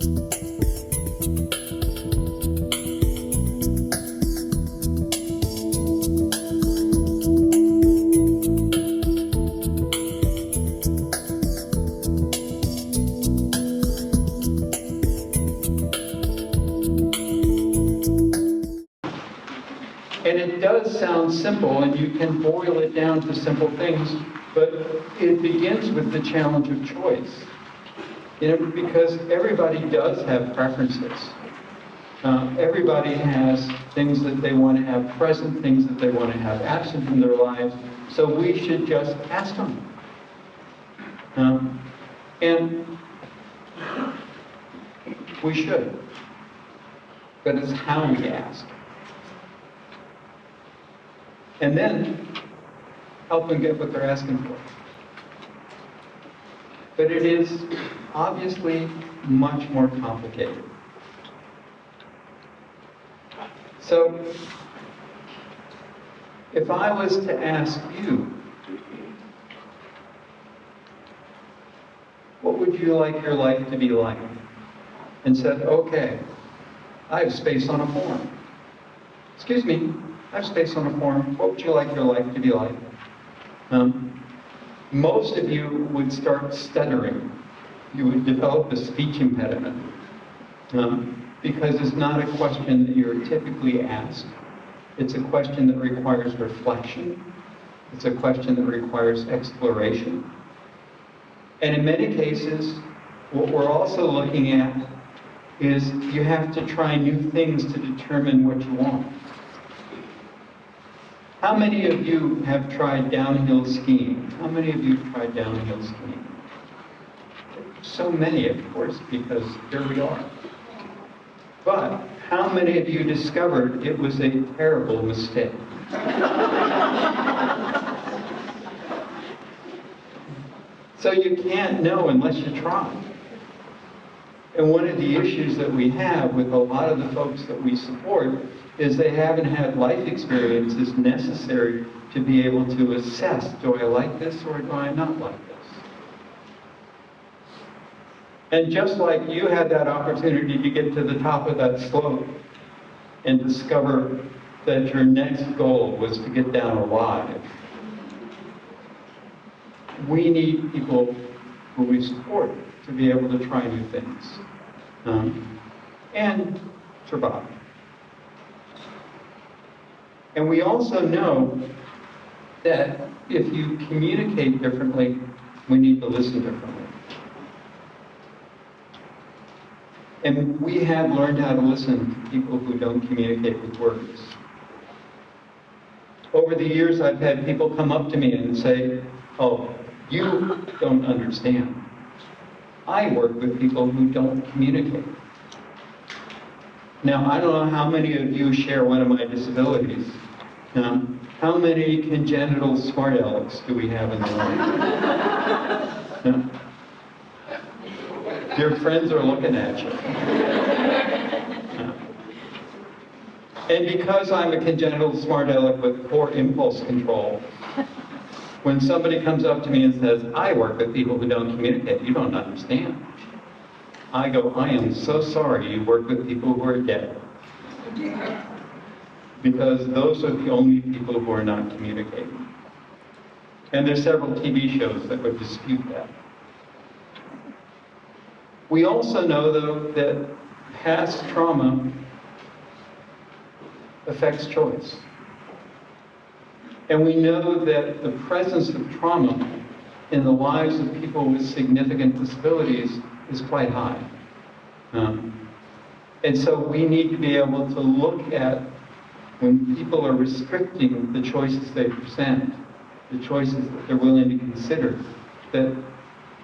And it does sound simple, and you can boil it down to simple things, but it begins with the challenge of choice. Because everybody does have preferences. Everybody has things that they want to have present, things that they want to have absent in their lives, so we should just ask them. And we should. But it's how we ask. And then help them get what they're asking for. But it is obviously much more complicated. So, if I was to ask you, what would you like your life to be like? And said, okay, I have space on a form. Excuse me, I have space on a form. What would you like your life to be like? Most of you would start stuttering. You would develop a speech impediment. Because it's not a question that you're typically asked. It's a question that requires reflection. It's a question that requires exploration. And in many cases, what we're also looking at is you have to try new things to determine what you want. How many of you have tried downhill skiing? How many of you have tried downhill skiing? So many, of course, because here we are. But how many of you discovered it was a terrible mistake? So you can't know unless you try. And one of the issues that we have with a lot of the folks that we support is they haven't had life experiences necessary to be able to assess, do I like this or do I not like this? And just like you had that opportunity to get to the top of that slope and discover that your next goal was to get down alive, we need people who we support to be able to try new things and survive. And we also know that if you communicate differently, we need to listen differently. And we have learned how to listen to people who don't communicate with words. Over the years, I've had people come up to me and say, oh, you don't understand. I work with people who don't communicate. Now, I don't know how many of you share one of my disabilities. How many congenital smart alecks do we have in the room? Your friends are looking at you. And because I'm a congenital smart aleck with poor impulse control, when somebody comes up to me and says, I work with people who don't communicate, you don't understand. I go, I am so sorry you work with people who are dead. Because those are the only people who are not communicating. And there's several TV shows that would dispute that. We also know, though, that past trauma affects choice. And we know that the presence of trauma in the lives of people with significant disabilities is quite high. And so we need to be able to look at when people are restricting the choices they present, the choices that they're willing to consider, that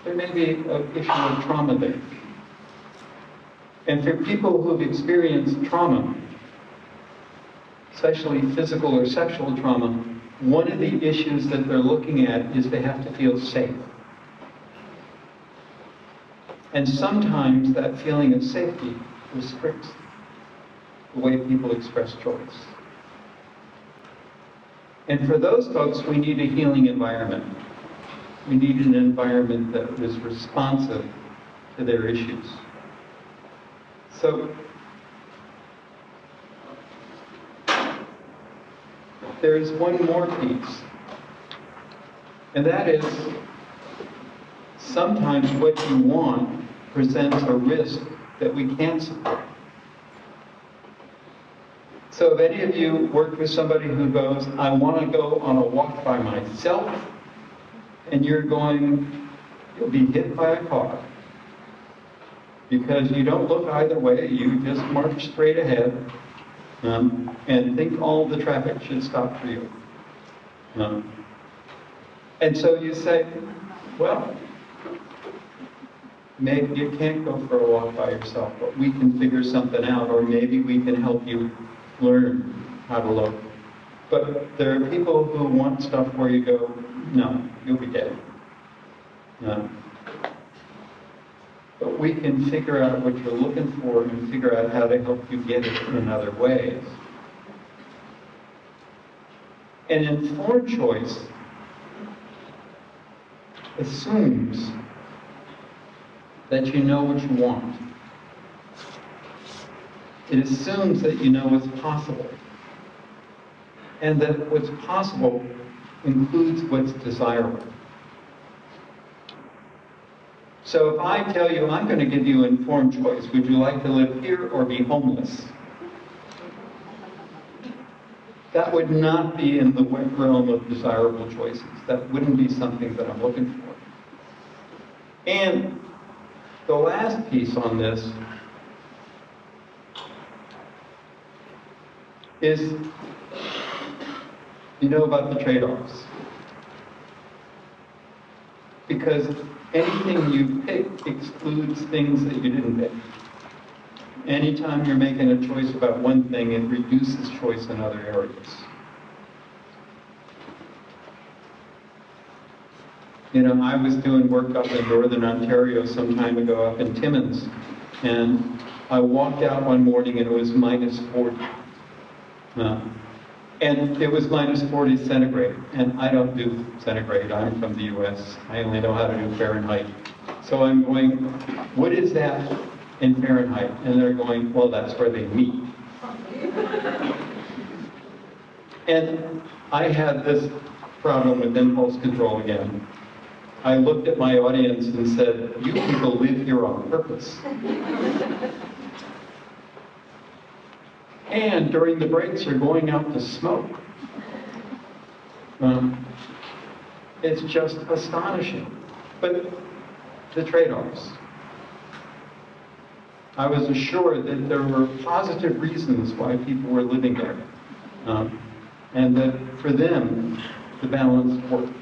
there may be an issue of trauma there. And for people who have experienced trauma, especially physical or sexual trauma, one of the issues that they're looking at is they have to feel safe. And sometimes that feeling of safety restricts the way people express choice. And for those folks, we need a healing environment. We need an environment that is responsive to their issues. So there's one more piece, and that is sometimes what you want presents a risk that we can't support. So if any of you work with somebody who goes, I want to go on a walk by myself, and you're going, you'll be hit by a car, because you don't look either way, you just march straight ahead, and think all the traffic should stop for you. And so you say, well, maybe you can't go for a walk by yourself, but we can figure something out, or maybe we can help you learn how to look. But there are people who want stuff where you go, no, you'll be dead. No. But we can figure out what you're looking for and figure out how to help you get it in other ways. An informed choice assumes that you know what you want. It assumes that you know what's possible, and that what's possible includes what's desirable. So if I tell you, I'm going to give you informed choice, would you like to live here or be homeless? That would not be in the realm of desirable choices. That wouldn't be something that I'm looking for. And the last piece on this is, you know about the trade-offs. Because anything you pick excludes things that you didn't pick. Anytime you're making a choice about one thing, it reduces choice in other areas. You know, I was doing work up in Northern Ontario some time ago, up in Timmins, and I walked out one morning and it was minus 40. And it was minus 40 centigrade, and I don't do centigrade, I'm from the US, I only know how to do Fahrenheit. So I'm going, what is that in Fahrenheit? And they're going, well, that's where they meet. And I had this problem with impulse control again. I looked at my audience and said, you people live here on purpose. And during the breaks, you're going out to smoke. It's just astonishing. But the trade-offs. I was assured that there were positive reasons why people were living there. And that for them, the balance worked.